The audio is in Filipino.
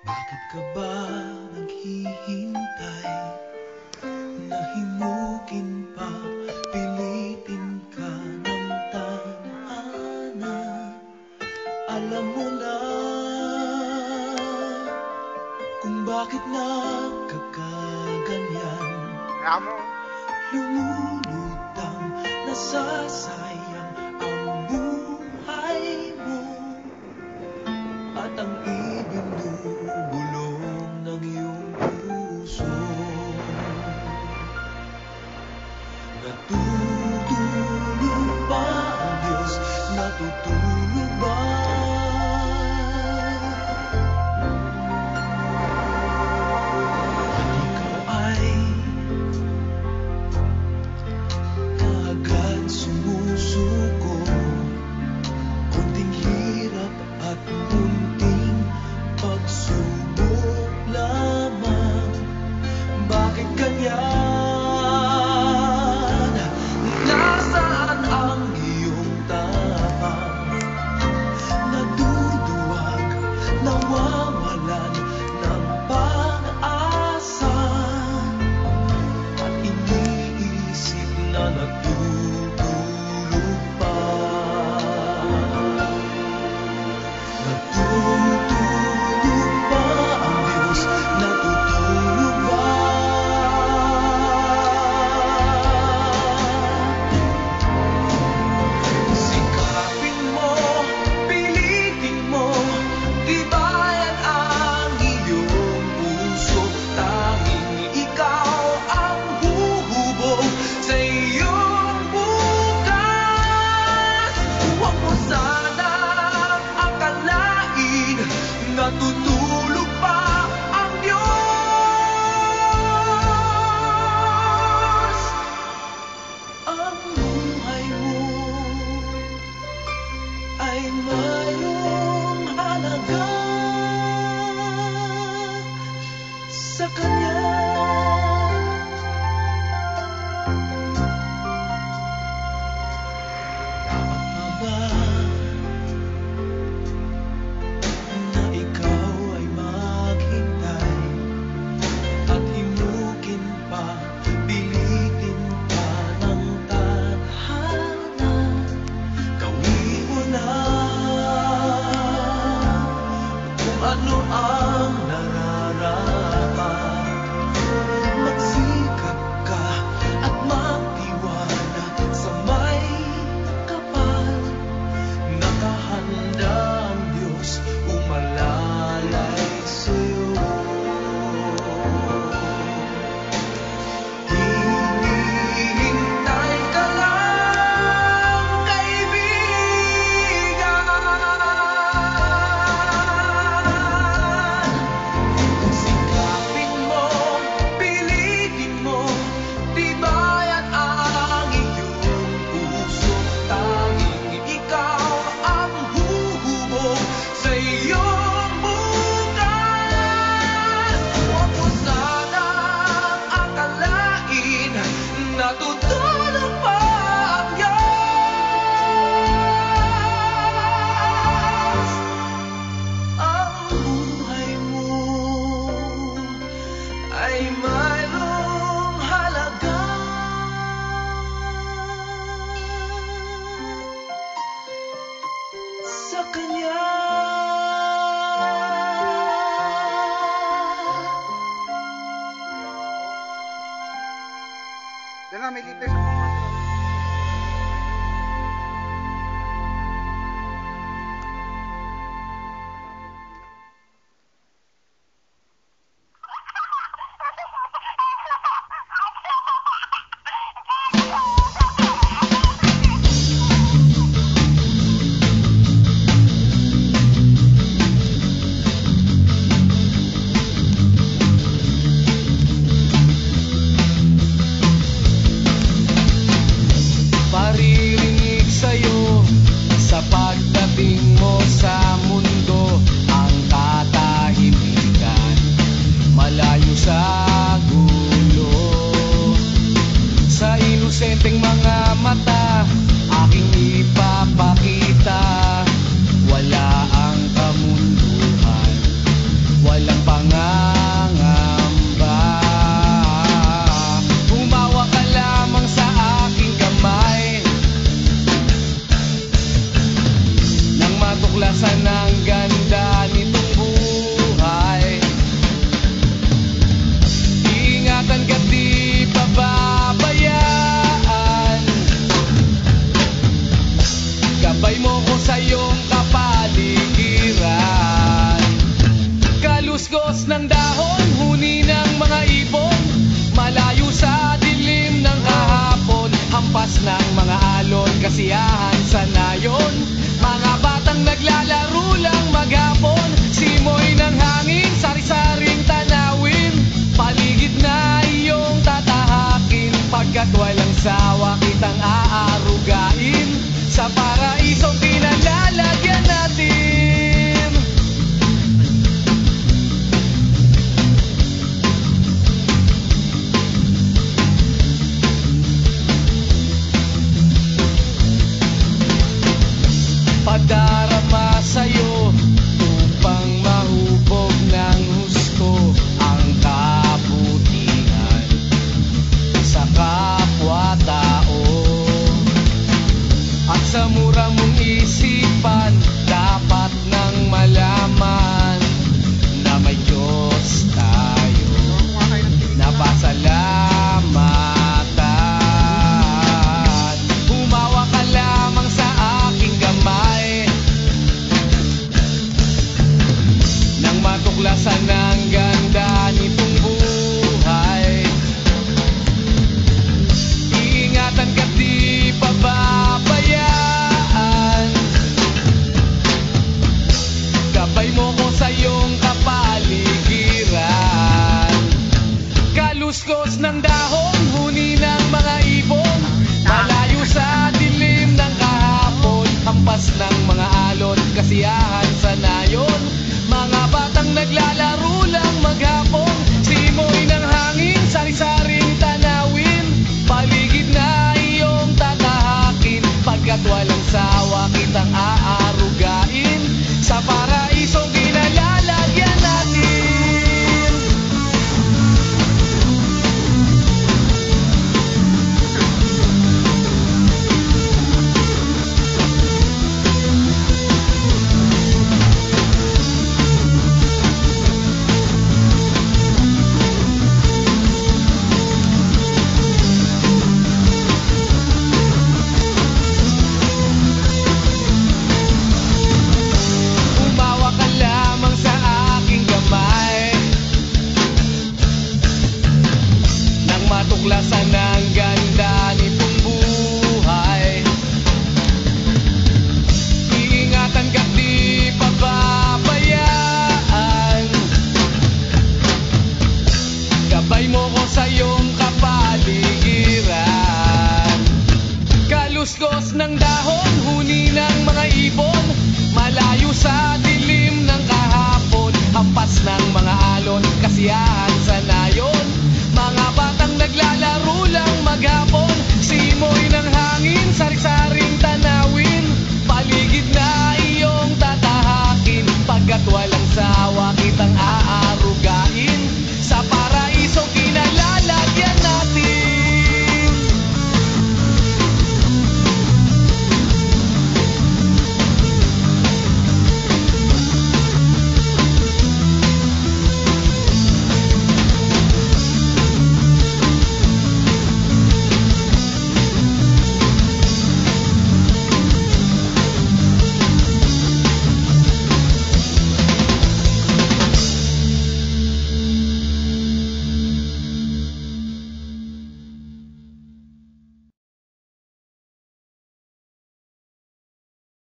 Bakit ka ba naghihintay? Nahimukin pa, pilitin ka ng tadhana. Alam mo na kung bakit nagkakaganyan. Lumulutang, nasasayang ang buhay mo, at ang ibinubulong ng iyong puso. Natutulog ba ang Diyos? Natutulog ba? At ikaw ay agad sumusuko. Kunting hirap at kunting pagsubok lamang. Bakit ganyan? Nasaan ang iyong tapang? Naduduwag, nawawalan ng pag-asa, at iniisip na natutulog pa. Natutulog ba ang Diyos? Natutulog ba? Sikapin mo, pilitin mo, tibayan ang iyong puso. Tanging ikaw ang huhubog sa iyong bukas. Huwag mo sanang akalain natutulog pa ang Diyos. Ang buhay mo ay mayroong halaga sa Kanya. Dapat pa ba na ikaw ay maghintay at himukin pa, pilitin pa ng tadhana? Gawin mo na kung ano ang nararapat. Magsikap ka at magtiwala sa may kapal. Nakahanda ang Diyos umalalay sa'yo. Hinihintay ka lang, kaibigan. Sikapin mo, pilitin mo, tibayan ang iyong puso. Tanging ikaw ang huhubog sa iyong bukas. Huwag mo sanang akalain natutulog pa ang Diyos. Ang buhay mo ay mayroong halaga sa Kanya. Doon na, may libre sa mga. ng dahon, huni ng mga ibon, malayo sa dilim ng kahapon, hampas ng mga alon, kasiyahan sa nayon. Mga batang naglalaro lang maghapon, simoy ng hangin, sari-saring tanawin, paligid na iyong tatahakin, pagkat walang sawa kitang aarugain, sa paraisong pinalalagyan natin. Padarama sa'yo upang mahubog ng husto ang kabutihan sa kapwa-tao. At sa mura mong isipan, dapat nang malaman na may Diyos tayo na pasalamatan. Humawa ka lamang sa aking gamay nang matuklasan ang ganda nitong buhay. Iingatan ka't di pababayaan, gabay mo ko sa iyong kapaligiran. Kaluskos ng dahon, huni ng mga ibon, malayo sa dilim ng kahapon, hampas ng mga alon, kasiyahan sa nayon. Mga batang naglalaro